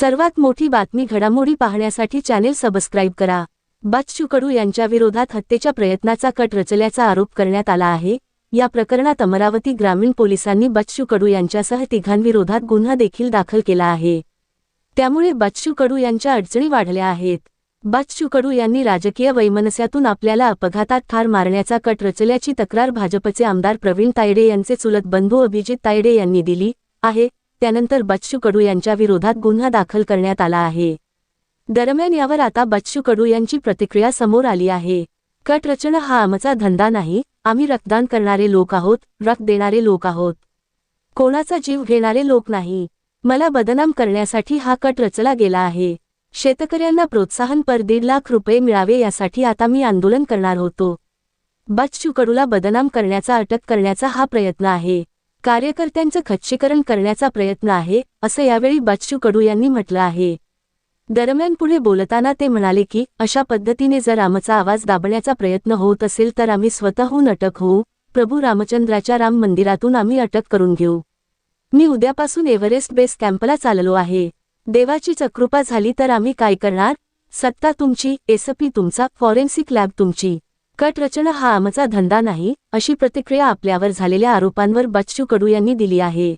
सर्वात मोठी बातमी घडामोडी पाहण्यासाठी चॅनेल सबस्क्राईब करा। बच्चू कडू यांच्या विरोधात हत्येच्या प्रयत्नाचा कट रचल्याचा आरोप करण्यात आला आहे। या प्रकरणात अमरावती ग्रामीण पोलिसांनी बच्चू कडू यांच्यासह तिघांविरोधात गुन्हा देखील दाखल केला आहे। त्यामुळे बच्चू कडू यांच्या अडचणी वाढल्या आहेत। बच्चू कडू यांनी राजकीय वैमनस्यातून आपल्याला अपघातात ठार मारण्याचा कट रचल्याची तक्रार भाजपचे आमदार प्रवीण तायडे यांचे चुलत बंधू अभिजित तायडे यांनी दिली आहे। त्यानंतर बच्चू कडू यांच्या विरोधात गुन्हा दाखल करण्यात आला आहे। दरम्यान यावर आता बच्चू कडू यांची प्रतिक्रिया समोर आली आहे। कट रचणं हा आमचा धंदा नाही, आम्ही रक्तदान करणारे लोक आहोत, रक्त देणारे लोक आहोत, कोणाचा जीव घेणारे लोक नाही। मला बदनाम करण्यासाठी हा कट रचला गेला आहे। शेतकऱ्यांना प्रोत्साहनपर 1.5 लाख रुपये मिळावे यासाठी आता मी आंदोलन करणार होतो। बच्चू कडूला बदनाम करण्याचा, अटक करण्याचा हा प्रयत्न आहे। कार्यकर्त्यांचं खच्चीकरण करण्याचा प्रयत्न आहे, असं यावेळी बच्चू कडू यांनी म्हटलं आहे। दरम्यान पुढे बोलताना ते म्हणाले की अशा पद्धतीने जर आमचा आवाज दाबण्याचा प्रयत्न होत असेल तर आम्ही स्वतःहून अटक होऊ। प्रभू रामचंद्राच्या राम मंदिरातून आम्ही अटक करून घेऊ। मी उद्यापासून एव्हरेस्ट बेस कॅम्पला चाललो आहे। देवाची कृपा झाली तर आम्ही काय करणार? सत्ता तुमची, एसपी तुमचा, फॉरेन्सिक लॅब तुमची। कट रचणं हा आमचा धंदा नाही, अशी प्रतिक्रिया आपल्यावर झालेल्या आरोपांवर बच्चू कडू यांनी दिली आहे।